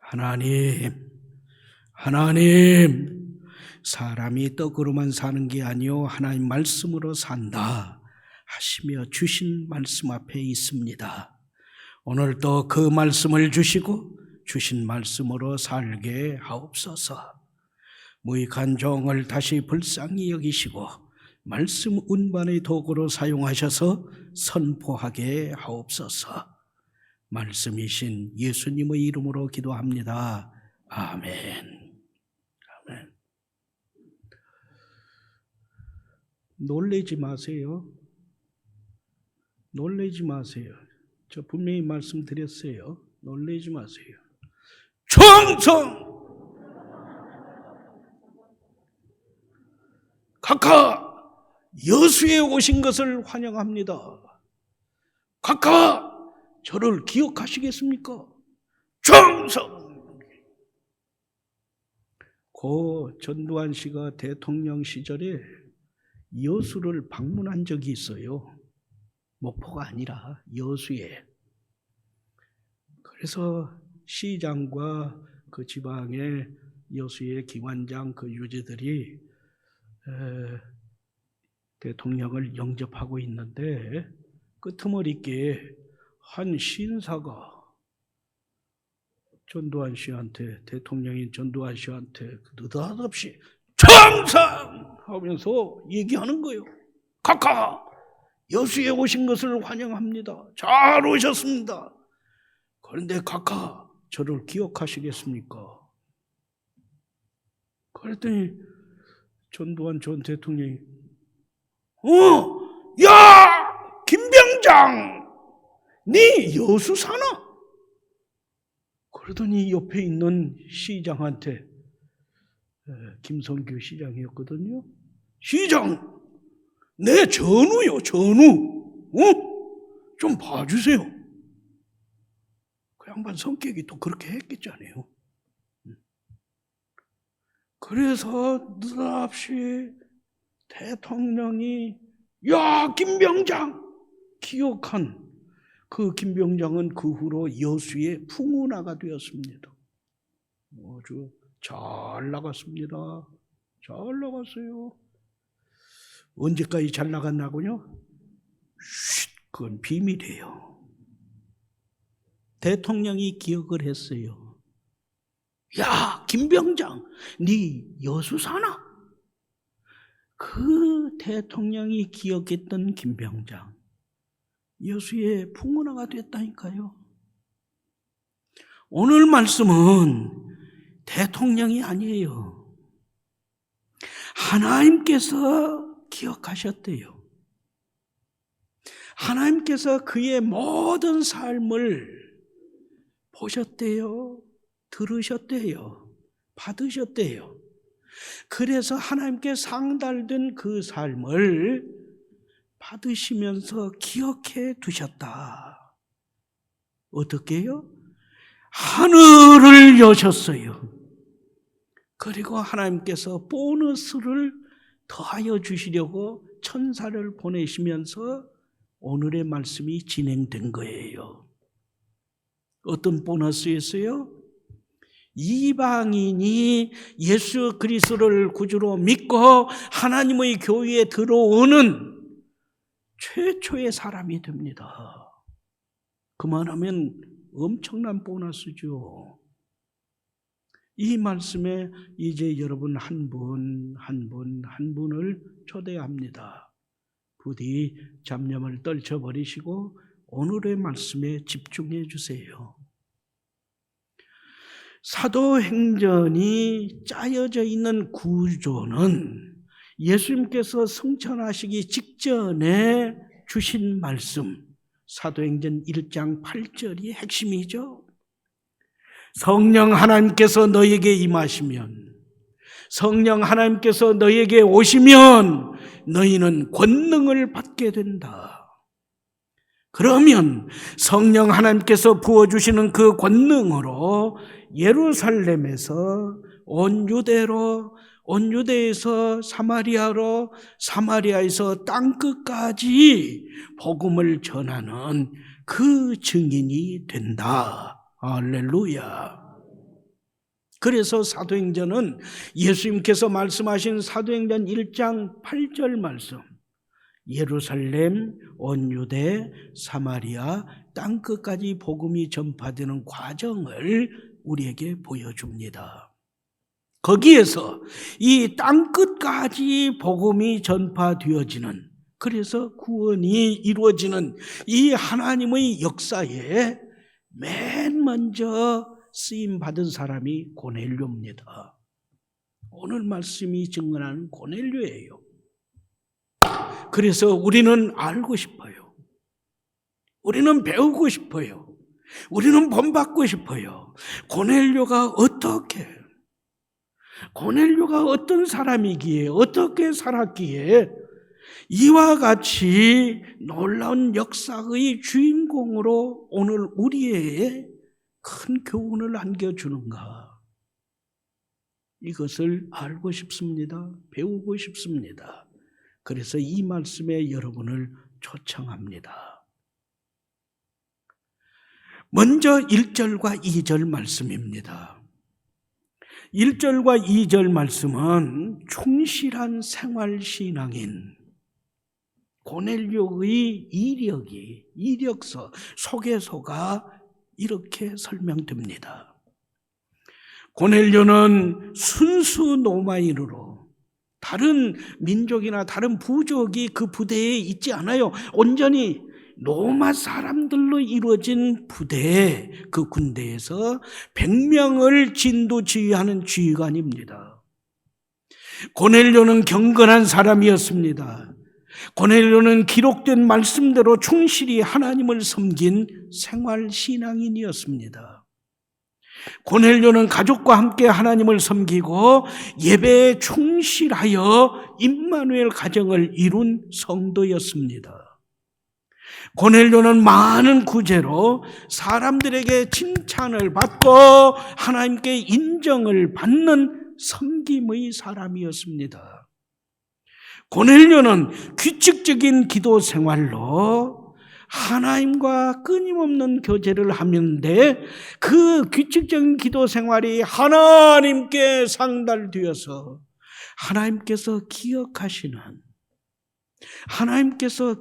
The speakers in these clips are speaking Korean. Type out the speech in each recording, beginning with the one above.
하나님, 사람이 떡으로만 사는 게 아니요 하나님 말씀으로 산다 하시며 주신 말씀 앞에 있습니다. 오늘도 그 말씀을 주시고 주신 말씀으로 살게 하옵소서. 무익한 종을 다시 불쌍히 여기시고 말씀 운반의 도구로 사용하셔서 선포하게 하옵소서. 말씀이신 예수님의 이름으로 기도합니다. 아멘. 아멘. 놀라지 마세요. 놀라지 마세요. 저 분명히 말씀드렸어요. 놀라지 마세요. 충성! 각하 여수에 오신 것을 환영합니다. 각하 저를 기억하시겠습니까? 충성! 고 전두환 씨가 대통령 시절에 여수를 방문한 적이 있어요. 목포가 아니라 여수에. 그래서 시장과 그 지방의 여수의 기관장 그 유지들이 대통령을 영접하고 있는데 끄트머리께 한 신사가 전두환 씨한테, 대통령인 전두환 씨한테 느닷없이 충성! 하면서 얘기하는 거예요. 각하 여수에 오신 것을 환영합니다. 잘 오셨습니다. 그런데 각하 저를 기억하시겠습니까? 그랬더니 전두환 전 대통령이 야! 김병장! 네 여수 사나? 그러더니 옆에 있는 시장한테, 김성규 시장이었거든요. 시장! 내 전우요, 전우. 좀 봐주세요. 그 양반 성격이 또 그렇게 했겠잖아요. 그래서 느닷없이 대통령이 야 김병장 기억한 그 김병장은 그 후로 여수의 풍운하가 되었습니다. 아주 잘 나갔습니다. 잘 나갔어요. 언제까지 잘 나갔나고요? 그건 비밀이에요. 대통령이 기억을 했어요. 야 김병장 네 여수 사나? 그 대통령이 기억했던 김병장 여수의 풍운하가 됐다니까요. 오늘 말씀은 대통령이 아니에요. 하나님께서 기억하셨대요. 하나님께서 그의 모든 삶을 보셨대요. 들으셨대요. 받으셨대요. 그래서 하나님께 상달된 그 삶을 받으시면서 기억해 두셨다. 어떻게요? 하늘을 여셨어요. 그리고 하나님께서 보너스를 더하여 주시려고 천사를 보내시면서 오늘의 말씀이 진행된 거예요. 어떤 보너스였어요? 이방인이 예수 그리스도를 구주로 믿고 하나님의 교회에 들어오는 최초의 사람이 됩니다. 그만하면 엄청난 보너스죠. 이 말씀에 이제 여러분 한 분을 초대합니다. 부디 잡념을 떨쳐버리시고 오늘의 말씀에 집중해 주세요. 사도행전이 짜여져 있는 구조는 예수님께서 승천하시기 직전에 주신 말씀, 사도행전 1장 8절이 핵심이죠. 성령 하나님께서 너에게 임하시면, 성령 하나님께서 너에게 오시면 너희는 권능을 받게 된다. 그러면 성령 하나님께서 부어주시는 그 권능으로 예루살렘에서 온 유대에서 사마리아로, 사마리아에서 땅끝까지 복음을 전하는 그 증인이 된다. 할렐루야. 그래서 사도행전은 예수님께서 말씀하신 사도행전 1장 8절 말씀, 예루살렘, 온 유대, 사마리아, 땅끝까지 복음이 전파되는 과정을 우리에게 보여줍니다. 거기에서 이 땅끝까지 복음이 전파되어지는, 그래서 구원이 이루어지는 이 하나님의 역사에 맨 먼저 쓰임받은 사람이 고넬료입니다. 오늘 말씀이 증언하는 고넬료예요. 그래서 우리는 알고 싶어요. 우리는 배우고 싶어요. 우리는 본받고 싶어요. 고넬료가 어떤 사람이기에, 어떻게 살았기에 이와 같이 놀라운 역사의 주인공으로 오늘 우리에게 큰 교훈을 안겨주는가? 이것을 알고 싶습니다. 배우고 싶습니다. 그래서 이 말씀에 여러분을 초청합니다. 먼저 1절과 2절 말씀입니다. 1절과 2절 말씀은 충실한 생활신앙인 고넬료의 이력서, 소개서가 이렇게 설명됩니다. 고넬료는 순수 노마인으로, 다른 민족이나 다른 부족이 그 부대에 있지 않아요. 온전히 로마 사람들로 이루어진 부대, 그 군대에서 100명을 진두지휘하는 지휘관입니다. 고넬료는 경건한 사람이었습니다. 고넬료는 기록된 말씀대로 충실히 하나님을 섬긴 생활신앙인이었습니다. 고넬료는 가족과 함께 하나님을 섬기고 예배에 충실하여 임마누엘 가정을 이룬 성도였습니다. 고넬료는 많은 구제로 사람들에게 칭찬을 받고 하나님께 인정을 받는 섬김의 사람이었습니다. 고넬료는 규칙적인 기도 생활로 하나님과 끊임없는 교제를 하는데, 그 규칙적인 기도 생활이 하나님께 상달되어서 하나님께서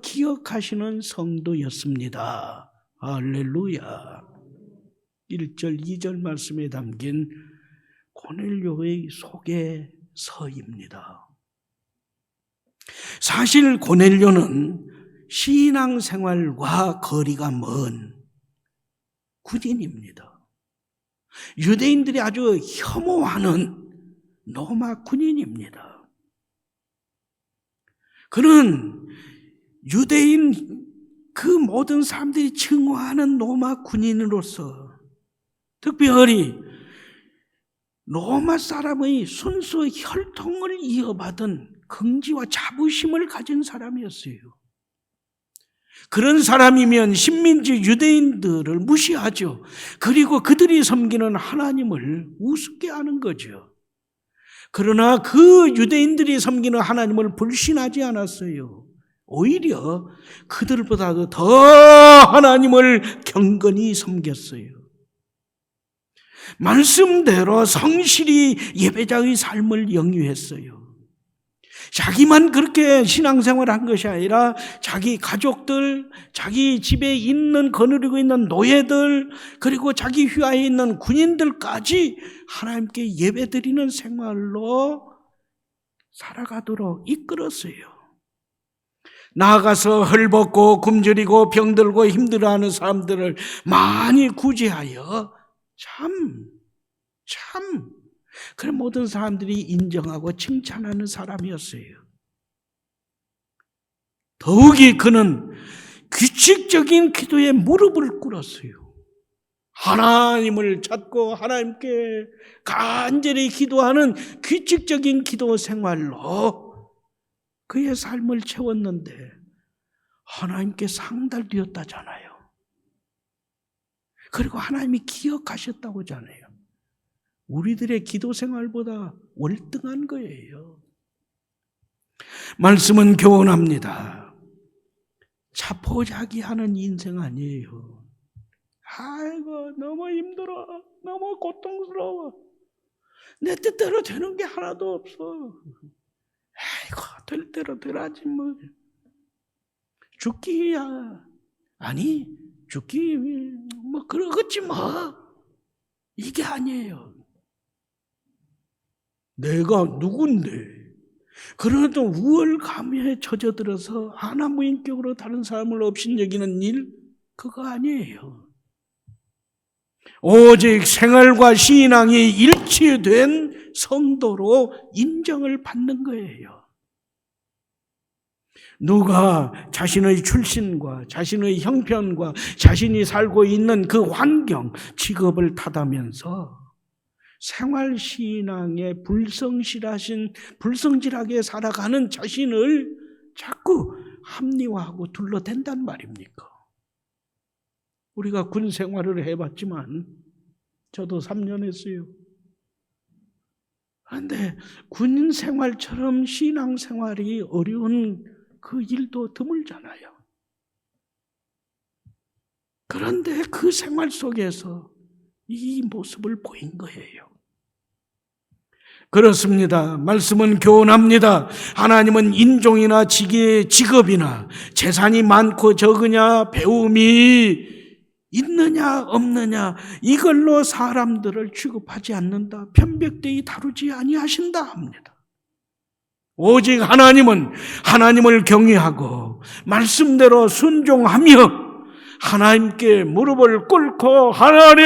기억하시는 성도였습니다. 할렐루야. 1절, 2절 말씀에 담긴 고넬료의 소개서입니다. 사실 고넬료는 신앙생활과 거리가 먼 군인입니다. 유대인들이 아주 혐오하는 로마 군인입니다. 그는 유대인 그 모든 사람들이 증오하는 로마 군인으로서, 특별히 로마 사람의 순수 혈통을 이어받은 긍지와 자부심을 가진 사람이었어요. 그런 사람이면 식민지 유대인들을 무시하죠. 그리고 그들이 섬기는 하나님을 우습게 하는 거죠. 그러나 그 유대인들이 섬기는 하나님을 불신하지 않았어요. 오히려 그들보다도 더 하나님을 경건히 섬겼어요. 말씀대로 성실히 예배자의 삶을 영위했어요. 자기만 그렇게 신앙생활을 한 것이 아니라 자기 가족들, 자기 집에 있는 거느리고 있는 노예들, 그리고 자기 휘하에 있는 군인들까지 하나님께 예배드리는 생활로 살아가도록 이끌었어요. 나아가서 헐벗고 굶주리고 병들고 힘들어하는 사람들을 많이 구제하여 그런 모든 사람들이 인정하고 칭찬하는 사람이었어요. 더욱이 그는 규칙적인 기도에 무릎을 꿇었어요. 하나님을 찾고 하나님께 간절히 기도하는 규칙적인 기도 생활로 그의 삶을 채웠는데 하나님께 상달되었다잖아요. 그리고 하나님이 기억하셨다고 하잖아요. 우리들의 기도 생활보다 월등한 거예요. 말씀은 교훈합니다. 자포자기하는 인생 아니에요. 아이고 너무 힘들어, 너무 고통스러워. 내 뜻대로 되는 게 하나도 없어. 아이고, 될 대로 되라지 뭐. 죽기야. 아니, 죽기 뭐 그러겠지 뭐. 이게 아니에요. 내가 누군데? 그래도 우월감에 젖어들어서 하나무인격으로 다른 사람을 업신여기는 일, 그거 아니에요. 오직 생활과 신앙이 일치된 성도로 인정을 받는 거예요. 누가 자신의 출신과 자신의 형편과 자신이 살고 있는 그 환경, 직업을 탓하면서 생활신앙에 불성실하게 살아가는 자신을 자꾸 합리화하고 둘러댄단 말입니까? 우리가 군 생활을 해봤지만 저도 3년 했어요. 그런데 군 생활처럼 신앙 생활이 어려운 그 일도 드물잖아요. 그런데 그 생활 속에서 이 모습을 보인 거예요. 그렇습니다. 말씀은 교훈합니다. 하나님은 인종이나 직업이나 재산이 많고 적으냐, 배움이 있느냐 없느냐 이걸로 사람들을 취급하지 않는다. 편백되이 다루지 아니하신다 합니다. 오직 하나님은 하나님을 경외하고 말씀대로 순종하며 하나님께 무릎을 꿇고 하나님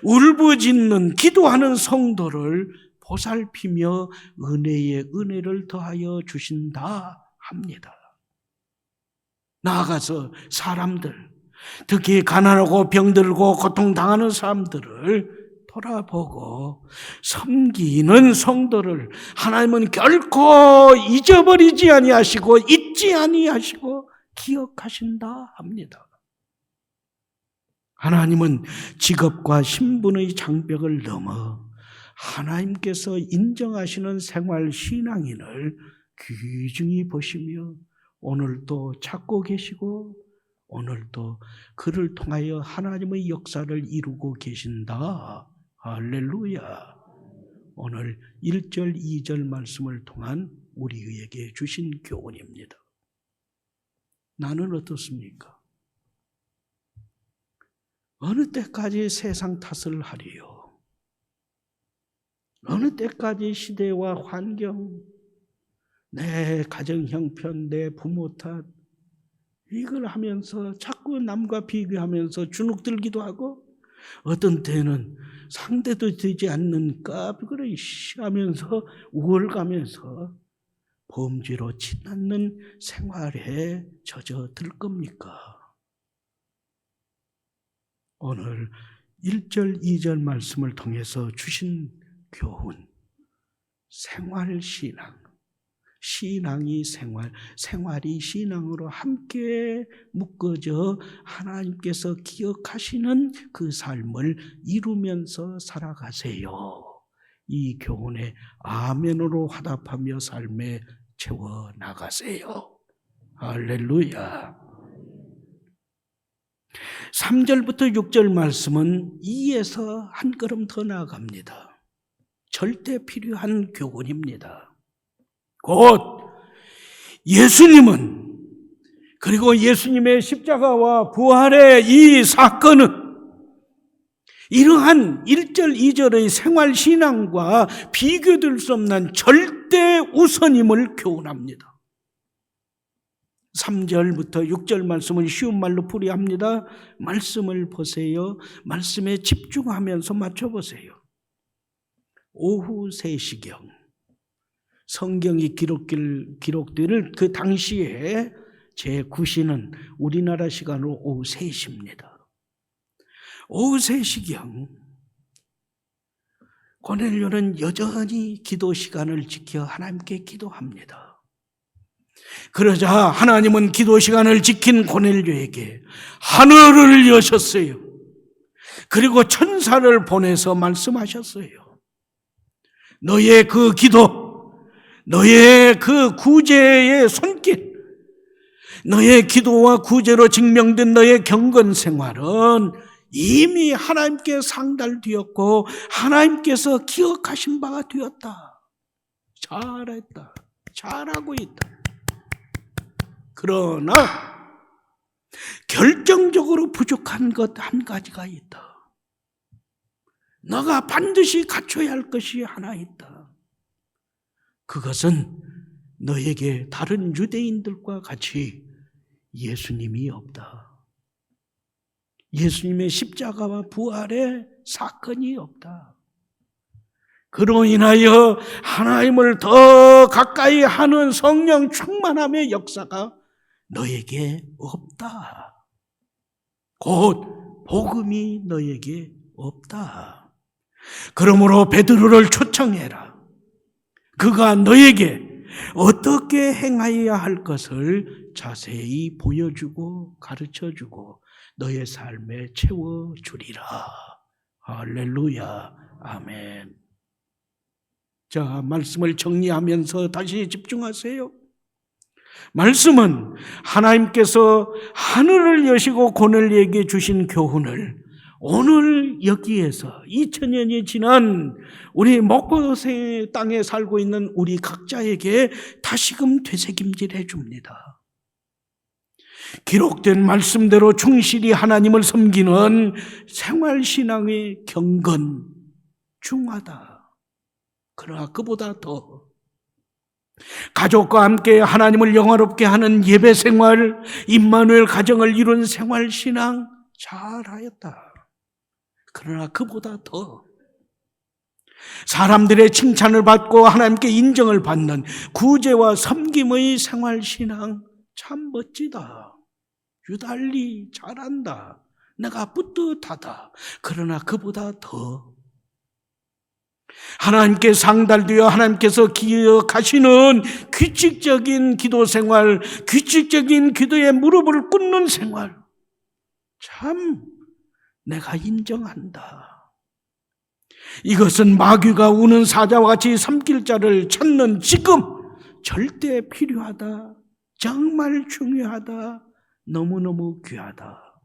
울부짖는 기도하는 성도를 보살피며 은혜에 은혜를 더하여 주신다 합니다. 나아가서 사람들, 특히 가난하고 병들고 고통당하는 사람들을 돌아보고 섬기는 성도를 하나님은 결코 잊어버리지 아니하시고 잊지 아니하시고 기억하신다 합니다. 하나님은 직업과 신분의 장벽을 넘어 하나님께서 인정하시는 생활 신앙인을 귀중히 보시며 오늘도 찾고 계시고 오늘도 그를 통하여 하나님의 역사를 이루고 계신다. 할렐루야. 오늘 1절, 2절 말씀을 통한 우리에게 주신 교훈입니다. 나는 어떻습니까? 어느 때까지 세상 탓을 하리요? 어느 때까지 시대와 환경, 내 가정 형편, 내 부모 탓 이걸 하면서 자꾸 남과 비교하면서 주눅들기도 하고 어떤 때는 상대도 되지 않는 까불거리 하면서 우월감에서 범죄로 치닫는 생활에 젖어들 겁니까? 오늘 1절, 2절 말씀을 통해서 주신 교훈, 생활신앙, 신앙이 생활이 신앙으로 함께 묶어져 하나님께서 기억하시는 그 삶을 이루면서 살아가세요. 이 교훈에 아멘으로 화답하며 삶에 채워 나가세요. 할렐루야. 3절부터 6절 말씀은 이에서 한 걸음 더 나아갑니다. 절대 필요한 교훈입니다. 곧 예수님은 그리고 예수님의 십자가와 부활의 이 사건은 이러한 1절, 2절의 생활신앙과 비교될 수 없는 절대 우선임을 교훈합니다. 3절부터 6절 말씀은 쉬운 말로 풀이합니다. 말씀을 보세요. 말씀에 집중하면서 맞춰보세요. 오후 3시경 성경이 기록될 그 당시에 제9시는 우리나라 시간으로 오후 3시입니다. 오후 3시경 고넬료는 여전히 기도 시간을 지켜 하나님께 기도합니다. 그러자 하나님은 기도 시간을 지킨 고넬료에게 하늘을 여셨어요. 그리고 천사를 보내서 말씀하셨어요. 너의 그 기도, 너의 그 구제의 손길, 너의 기도와 구제로 증명된 너의 경건 생활은 이미 하나님께 상달되었고 하나님께서 기억하신 바가 되었다. 잘했다. 잘하고 있다. 그러나 결정적으로 부족한 것 한 가지가 있다. 너가 반드시 갖춰야 할 것이 하나 있다. 그것은 너에게 다른 유대인들과 같이 예수님이 없다. 예수님의 십자가와 부활의 사건이 없다. 그로 인하여 하나님을 더 가까이 하는 성령 충만함의 역사가 너에게 없다. 곧 복음이 너에게 없다. 그러므로 베드로를 초청해라. 그가 너에게 어떻게 행하여야 할 것을 자세히 보여주고 가르쳐주고 너의 삶에 채워주리라. 할렐루야. 아멘. 자, 말씀을 정리하면서 다시 집중하세요. 말씀은 하나님께서 하늘을 여시고 고넬리에게 주신 교훈을 오늘 여기에서 2000년이 지난 우리 목포의 땅에 살고 있는 우리 각자에게 다시금 되새김질해 줍니다. 기록된 말씀대로 충실히 하나님을 섬기는 생활신앙의 경건 중하다. 그러나 그보다 더 가족과 함께 하나님을 영화롭게 하는 예배 생활, 임마누엘 가정을 이룬 생활신앙 잘하였다. 그러나 그보다 더 사람들의 칭찬을 받고 하나님께 인정을 받는 구제와 섬김의 생활신앙 참 멋지다. 유달리 잘한다. 내가 뿌듯하다. 그러나 그보다 더 하나님께 상달되어 하나님께서 기억하시는 규칙적인 기도 생활, 규칙적인 기도에 무릎을 꿇는 생활 참 내가 인정한다. 이것은 마귀가 우는 사자와 같이 삼킬 자를 찾는 지금 절대 필요하다. 정말 중요하다. 너무너무 귀하다.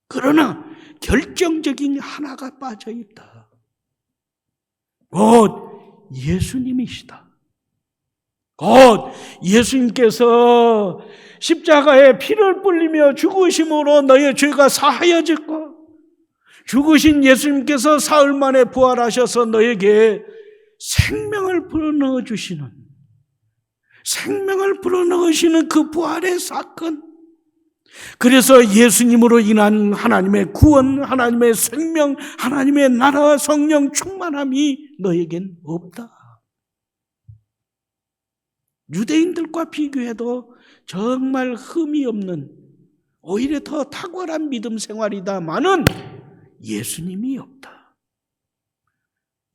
그러나 결정적인 하나가 빠져 있다. 곧 예수님이시다. 곧 예수님께서 십자가에 피를 뿌리며 죽으심으로 너의 죄가 사하여졌고 죽으신 예수님께서 사흘 만에 부활하셔서 너에게 생명을 불어넣어 주시는 생명을 불어넣으시는 그 부활의 사건. 그래서 예수님으로 인한 하나님의 구원, 하나님의 생명, 하나님의 나라, 성령 충만함이 너에겐 없다. 유대인들과 비교해도 정말 흠이 없는 오히려 더 탁월한 믿음 생활이다마는 예수님이 없다.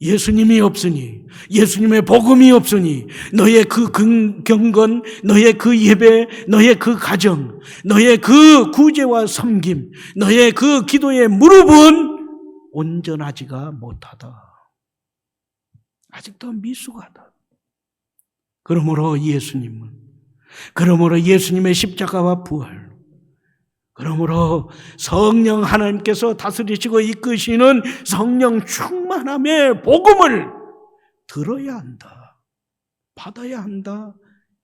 예수님이 없으니, 예수님의 복음이 없으니 너의 그 경건, 너의 그 예배, 너의 그 가정, 너의 그 구제와 섬김, 너의 그 기도의 무릎은 온전하지가 못하다. 아직도 미숙하다. 그러므로 예수님의 십자가와 부활, 그러므로 성령 하나님께서 다스리시고 이끄시는 성령 충만함의 복음을 들어야 한다. 받아야 한다.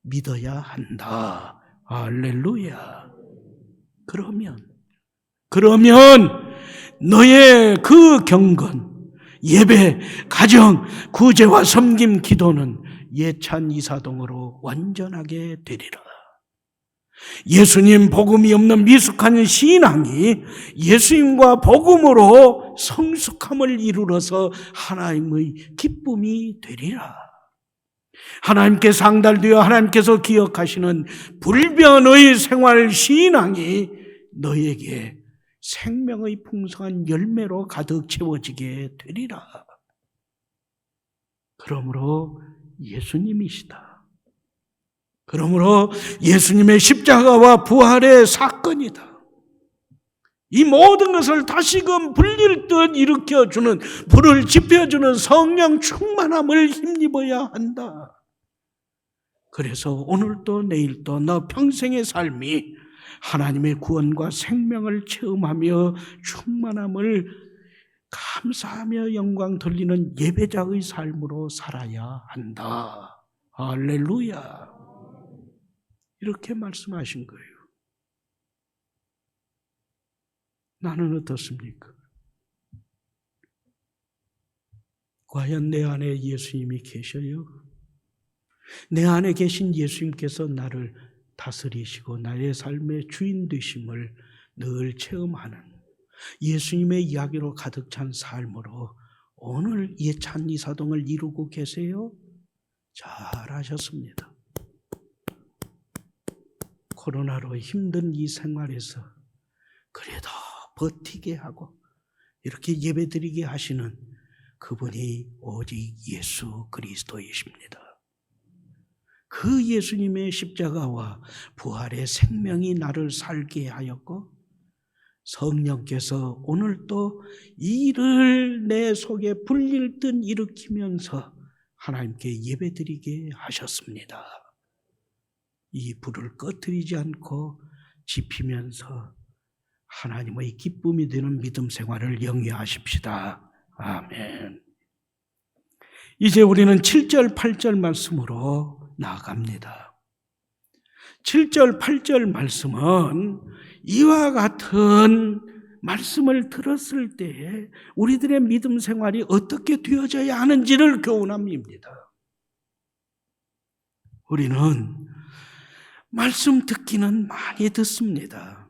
믿어야 한다. 할렐루야. 그러면 너의 그 경건, 예배, 가정, 구제와 섬김, 기도는 예찬 이사동으로 완전하게 되리라. 예수님 복음이 없는 미숙한 신앙이 예수님과 복음으로 성숙함을 이루어서 하나님의 기쁨이 되리라. 하나님께 상달되어 하나님께서 기억하시는 불변의 생활 신앙이 너에게 생명의 풍성한 열매로 가득 채워지게 되리라. 그러므로 예수님이시다. 그러므로 예수님의 십자가와 부활의 사건이다. 이 모든 것을 다시금 불릴 듯 일으켜주는, 불을 지펴주는 성령 충만함을 힘입어야 한다. 그래서 오늘도 내일도 너 평생의 삶이 하나님의 구원과 생명을 체험하며 충만함을 감사하며 영광 돌리는 예배자의 삶으로 살아야 한다. 할렐루야. 이렇게 말씀하신 거예요. 나는 어떻습니까? 과연 내 안에 예수님이 계셔요? 내 안에 계신 예수님께서 나를 다스리시고 나의 삶의 주인 되심을 늘 체험하는 예수님의 이야기로 가득 찬 삶으로 오늘 예찬 이사동을 이루고 계세요? 잘하셨습니다. 코로나로 힘든 이 생활에서 그래도 버티게 하고 이렇게 예배드리게 하시는 그분이 오직 예수 그리스도이십니다. 그 예수님의 십자가와 부활의 생명이 나를 살게 하였고 성령께서 오늘 또 이를 내 속에 불릴 듯 일으키면서 하나님께 예배드리게 하셨습니다. 이 불을 꺼뜨리지 않고 지피면서 하나님의 기쁨이 되는 믿음 생활을 영위하십시다. 아멘. 이제 우리는 7절, 8절 말씀으로 나아갑니다. 7절, 8절 말씀은 이와 같은 말씀을 들었을 때 우리들의 믿음 생활이 어떻게 되어져야 하는지를 교훈합니다. 우리는 말씀 듣기는 많이 듣습니다.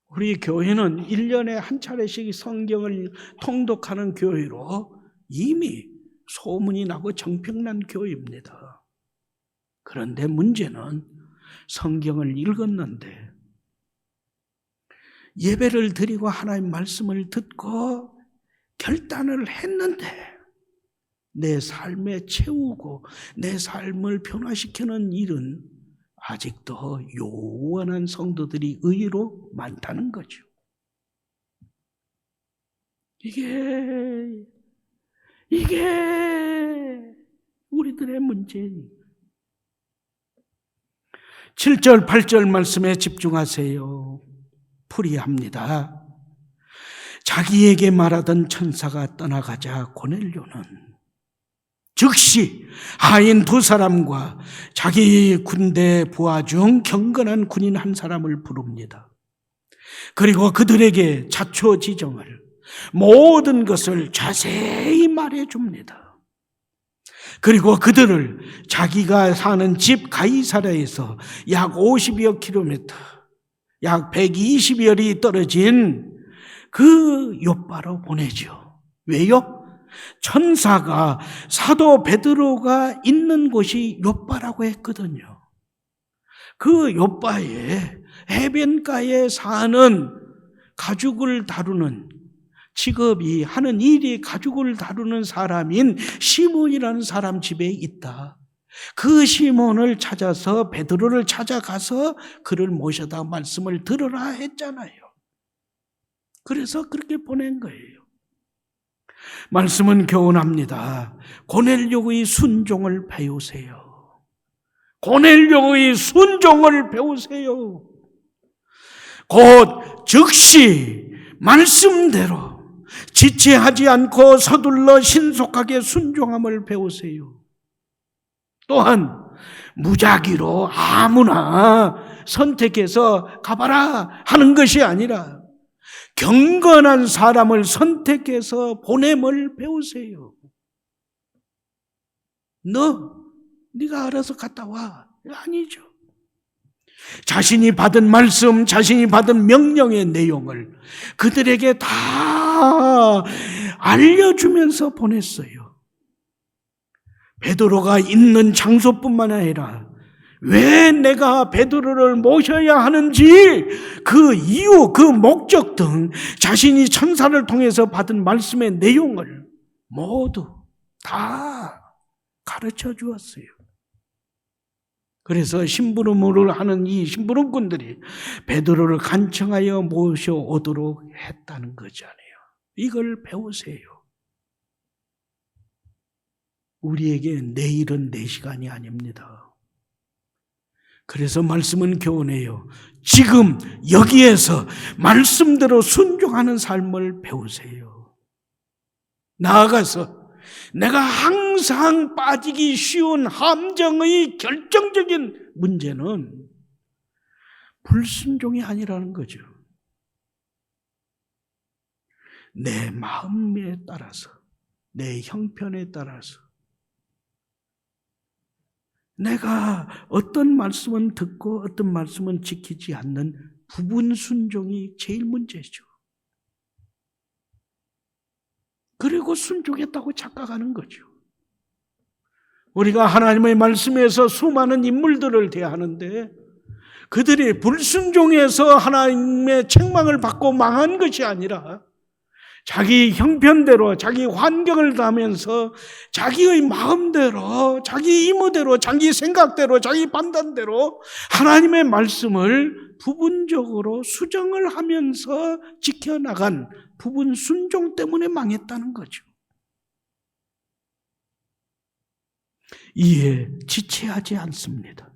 우리 교회는 1년에 한 차례씩 성경을 통독하는 교회로 이미 소문이 나고 정평난 교회입니다. 그런데 문제는 성경을 읽었는데 예배를 드리고 하나님 말씀을 듣고 결단을 했는데 내 삶에 채우고 내 삶을 변화시키는 일은 아직도 요원한 성도들이 의외로 많다는 거죠. 이게 우리들의 문제입니다. 7절, 8절 말씀에 집중하세요. 풀이합니다. 자기에게 말하던 천사가 떠나가자 고넬료는 즉시 하인 2사람과 자기 군대 부하 중 경건한 군인 1사람을 부릅니다. 그리고 그들에게 자초지정을 모든 것을 자세히 말해줍니다. 그리고 그들을 자기가 사는 집 가이사랴에서 약 50여 킬로미터, 약 120여 리 떨어진 그 욥바로 보내죠. 왜요? 천사가 사도 베드로가 있는 곳이 욥바라고 했거든요. 그 욥바에 해변가에 사는 가죽을 다루는 직업이 하는 일이 가죽을 다루는 사람인 시몬이라는 사람 집에 있다. 그 시몬을 찾아서 베드로를 찾아가서 그를 모셔다 말씀을 들으라 했잖아요. 그래서 그렇게 보낸 거예요. 말씀은 교훈합니다. 고넬료의 순종을 배우세요. 고넬료의 순종을 배우세요. 곧 즉시 말씀대로 지체하지 않고 서둘러 신속하게 순종함을 배우세요. 또한 무작위로 아무나 선택해서 가봐라 하는 것이 아니라 경건한 사람을 선택해서 보냄을 배우세요. 네가 알아서 갔다 와. 아니죠. 자신이 받은 말씀, 자신이 받은 명령의 내용을 그들에게 다 알려주면서 보냈어요. 베드로가 있는 장소뿐만 아니라 왜 내가 베드로를 모셔야 하는지 그 이유, 그 목적 등 자신이 천사를 통해서 받은 말씀의 내용을 모두 다 가르쳐 주었어요. 그래서 심부름을 하는 이 심부름꾼들이 베드로를 간청하여 모셔오도록 했다는 거잖아요. 이걸 배우세요. 우리에게 내일은 내 시간이 아닙니다. 그래서 말씀은 교훈해요. 지금 여기에서 말씀대로 순종하는 삶을 배우세요. 나아가서 내가 항상 빠지기 쉬운 함정의 결정적인 문제는 불순종이 아니라는 거죠. 내 마음에 따라서, 내 형편에 따라서 내가 어떤 말씀은 듣고 어떤 말씀은 지키지 않는 부분 순종이 제일 문제죠. 그리고 순종했다고 착각하는 거죠. 우리가 하나님의 말씀에서 수많은 인물들을 대하는데 그들이 불순종해서 하나님의 책망을 받고 망한 것이 아니라 자기 형편대로, 자기 환경을 다면서 자기의 마음대로, 자기 임의대로, 자기 생각대로, 자기 판단대로 하나님의 말씀을 부분적으로 수정을 하면서 지켜나간 부분 순종 때문에 망했다는 거죠. 이에 지체하지 않습니다.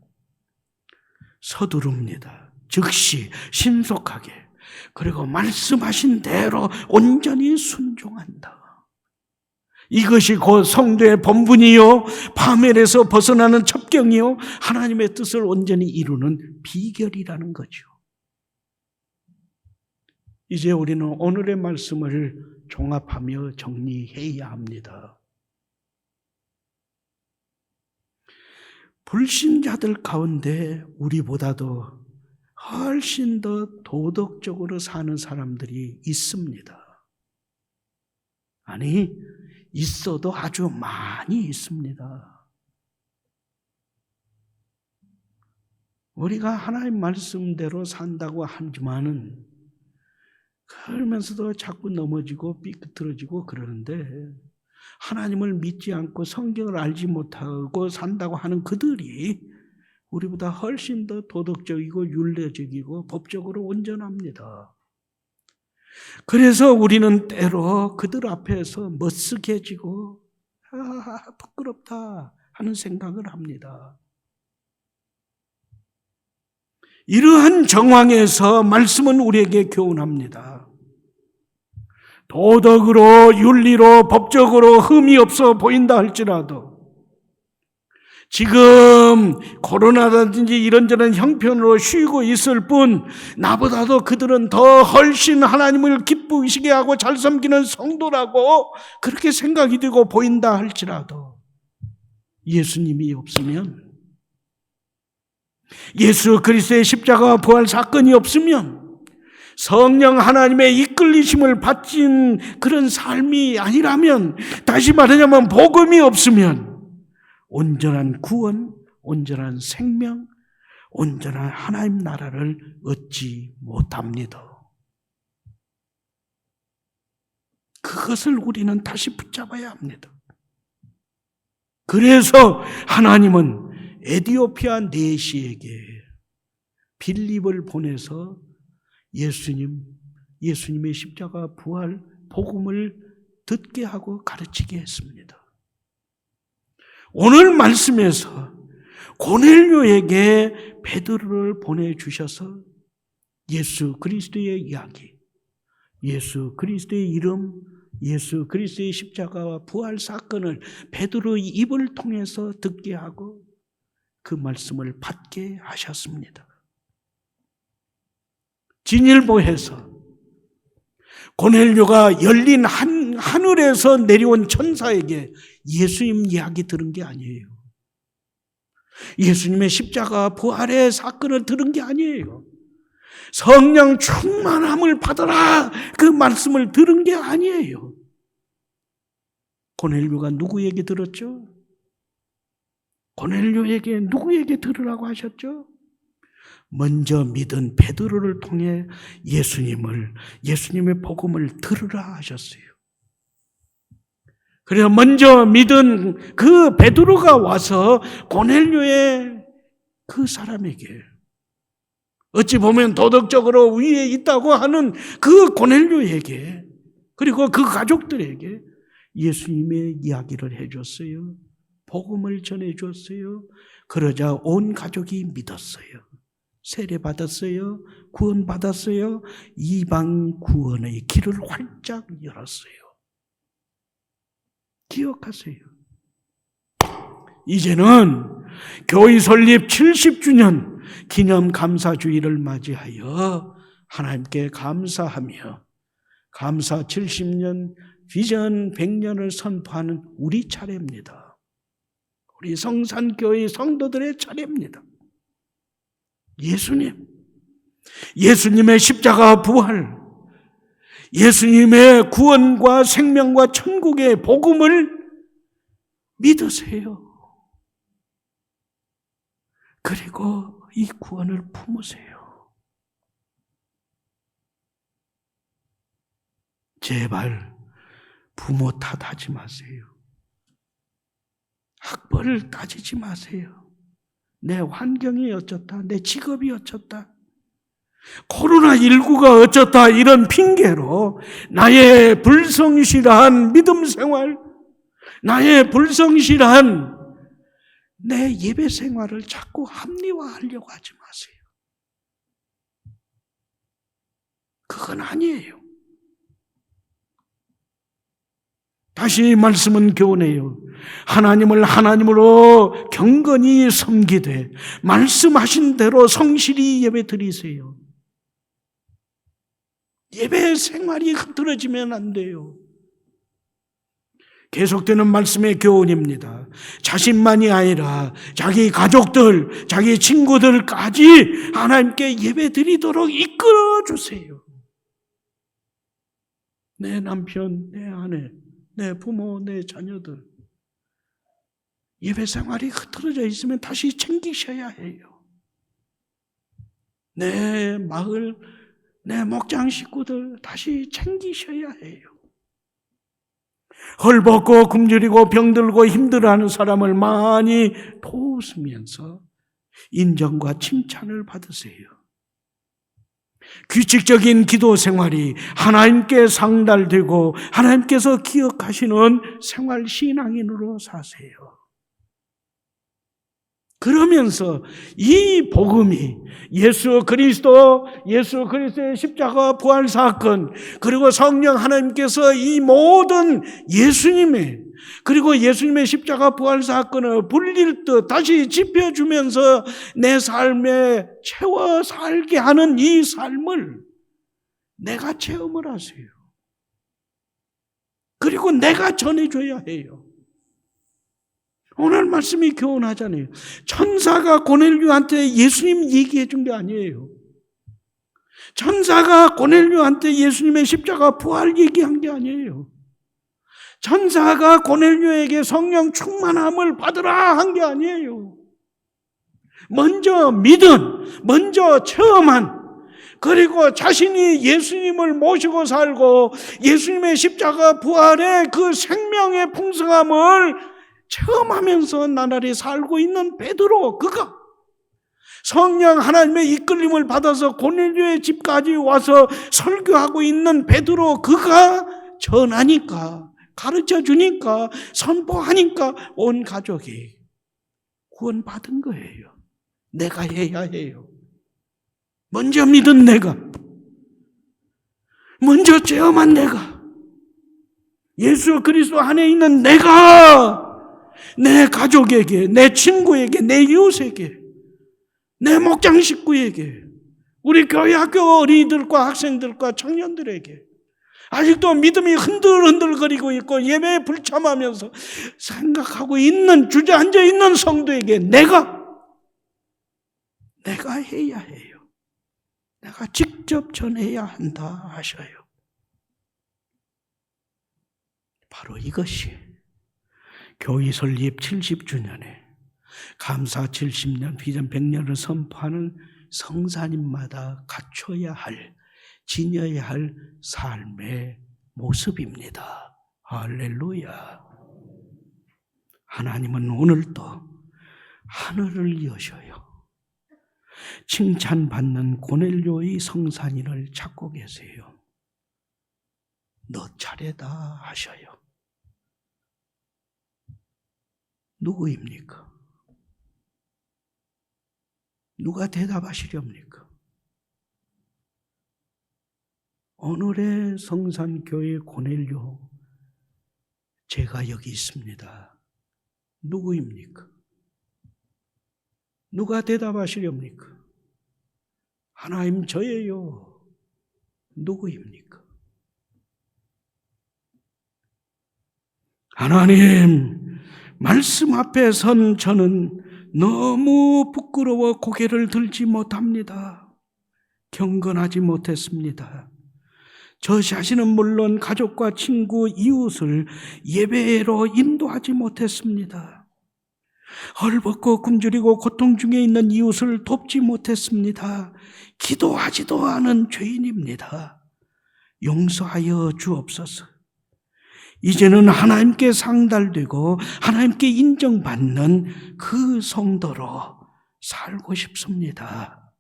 서두릅니다. 즉시 신속하게, 그리고 말씀하신 대로 온전히 순종한다. 이것이 곧 성도의 본분이요, 파멸에서 벗어나는 첩경이요, 하나님의 뜻을 온전히 이루는 비결이라는 거죠. 이제 우리는 오늘의 말씀을 종합하며 정리해야 합니다. 불신자들 가운데 우리보다도 훨씬 더 도덕적으로 사는 사람들이 있습니다. 아니, 있어도 아주 많이 있습니다. 우리가 하나님 말씀대로 산다고 하지만은 그러면서도 자꾸 넘어지고 삐끗들어지고 그러는데 하나님을 믿지 않고 성경을 알지 못하고 산다고 하는 그들이 우리보다 훨씬 더 도덕적이고 윤례적이고 법적으로 온전합니다. 그래서 우리는 때로 그들 앞에서 멋쓰게지고 부끄럽다 하는 생각을 합니다. 이러한 정황에서 말씀은 우리에게 교훈합니다. 도덕으로, 윤리로, 법적으로 흠이 없어 보인다 할지라도 지금 코로나라든지 이런저런 형편으로 쉬고 있을 뿐 나보다도 그들은 더 훨씬 하나님을 기쁘시게 하고 잘 섬기는 성도라고 그렇게 생각이 되고 보인다 할지라도 예수님이 없으면, 예수 그리스도의 십자가와 부활 사건이 없으면, 성령 하나님의 이끌리심을 받진 그런 삶이 아니라면, 다시 말하자면 복음이 없으면 온전한 구원, 온전한 생명, 온전한 하나님 나라를 얻지 못합니다. 그것을 우리는 다시 붙잡아야 합니다. 그래서 하나님은 에티오피아 내시에게 빌립을 보내서 예수님의 십자가 부활 복음을 듣게 하고 가르치게 했습니다. 오늘 말씀에서 고넬료에게 베드로를 보내주셔서 예수 그리스도의 이야기, 예수 그리스도의 이름, 예수 그리스도의 십자가와 부활 사건을 베드로의 입을 통해서 듣게 하고 그 말씀을 받게 하셨습니다. 진일보에서 고넬료가 열린 하늘에서 내려온 천사에게 예수님 이야기 들은 게 아니에요. 예수님의 십자가 부활의 사건을 들은 게 아니에요. 성령 충만함을 받아라 그 말씀을 들은 게 아니에요. 고넬료가 누구에게 들었죠? 고넬료에게 누구에게 들으라고 하셨죠? 먼저 믿은 베드로를 통해 예수님의 복음을 들으라 하셨어요. 그래서 먼저 믿은 그 베드로가 와서 고넬료의 그 사람에게, 어찌 보면 도덕적으로 위에 있다고 하는 그 고넬료에게, 그리고 그 가족들에게 예수님의 이야기를 해줬어요. 복음을 전해줬어요. 그러자 온 가족이 믿었어요. 세례받았어요. 구원받았어요. 이방 구원의 길을 활짝 열었어요. 기억하세요. 이제는 교회 설립 70주년 기념 감사주의를 맞이하여 하나님께 감사하며 감사 70년, 비전 100년을 선포하는 우리 차례입니다. 우리 성산교회 성도들의 차례입니다. 예수님의 십자가 부활, 예수님의 구원과 생명과 천국의 복음을 믿으세요. 그리고 이 구원을 품으세요. 제발 부모 탓하지 마세요. 학벌을 따지지 마세요. 내 환경이 어쩌다, 내 직업이 어쩌다, 코로나19가 어쩌다 이런 핑계로 나의 불성실한 믿음 생활, 나의 불성실한 내 예배 생활을 자꾸 합리화하려고 하지 마세요. 그건 아니에요. 다시 말씀은 교훈해요. 하나님을 하나님으로 경건히 섬기되 말씀하신 대로 성실히 예배 드리세요. 예배 생활이 흐트러지면 안 돼요. 계속되는 말씀의 교훈입니다. 자신만이 아니라 자기 가족들, 자기 친구들까지 하나님께 예배 드리도록 이끌어 주세요. 내 남편, 내 아내, 내 부모, 내 자녀들 예배 생활이 흐트러져 있으면 다시 챙기셔야 해요. 내 마을, 내 목장 식구들 다시 챙기셔야 해요. 헐벗고 굶주리고 병들고 힘들어하는 사람을 많이 도우시면서 인정과 칭찬을 받으세요. 규칙적인 기도 생활이 하나님께 상달되고 하나님께서 기억하시는 생활 신앙인으로 사세요. 그러면서 이 복음이 예수 그리스도의 십자가 부활 사건, 그리고 성령 하나님께서 이 모든 그리고 예수님의 십자가 부활 사건을 불릴 듯 다시 짚어주면서 내 삶에 채워 살게 하는 이 삶을 내가 체험을 하세요. 그리고 내가 전해줘야 해요. 오늘 말씀이 교훈하잖아요. 천사가 고넬료한테 예수님 얘기해 준 게 아니에요. 천사가 고넬료한테 예수님의 십자가 부활 얘기한 게 아니에요. 천사가 고넬료에게 성령 충만함을 받으라 한 게 아니에요. 먼저 믿은, 먼저 체험한, 그리고 자신이 예수님을 모시고 살고 예수님의 십자가 부활의 그 생명의 풍성함을 체험하면서 나날이 살고 있는 베드로, 그가 성령 하나님의 이끌림을 받아서 고넬료의 집까지 와서 설교하고 있는 베드로, 그가 전하니까, 가르쳐주니까, 선포하니까 온 가족이 구원받은 거예요. 내가 해야 해요. 먼저 믿은 내가, 먼저 체험한 내가, 예수 그리스도 안에 있는 내가 내 가족에게, 내 친구에게, 내 이웃에게, 내 목장 식구에게, 우리 교회 학교 어린이들과 학생들과 청년들에게, 아직도 믿음이 흔들흔들거리고 있고 예배에 불참하면서 생각하고 있는, 주저앉아 있는 성도에게 내가 해야 해요. 내가 직접 전해야 한다 하셔요. 바로 이것이 교회 설립 70주년에 감사 70년, 비전 100년을 선포하는 성사님마다 갖춰야 할, 지녀야 할 삶의 모습입니다. 할렐루야. 하나님은 오늘도 하늘을 여셔요. 칭찬받는 고넬료의 성산인을 찾고 계세요. 너 차례다 하셔요. 누구입니까? 누가 대답하시렵니까? 오늘의 성산교회 고넬료, 제가 여기 있습니다. 누구입니까? 누가 대답하시렵니까? 하나님, 저예요. 누구입니까? 하나님, 말씀 앞에 선 저는 너무 부끄러워 고개를 들지 못합니다. 경건하지 못했습니다. 저 자신은 물론 가족과 친구, 이웃을 예배로 인도하지 못했습니다. 헐벗고 굶주리고 고통 중에 있는 이웃을 돕지 못했습니다. 기도하지도 않은 죄인입니다. 용서하여 주옵소서. 이제는 하나님께 상달되고 하나님께 인정받는 그 성도로 살고 싶습니다.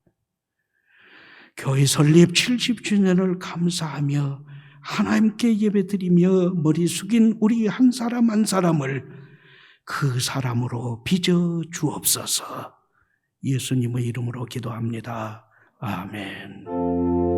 교회 설립 70주년을 감사하며 하나님께 예배드리며 머리 숙인 우리 한 사람 한 사람을 그 사람으로 빚어 주옵소서. 예수님의 이름으로 기도합니다. 아멘.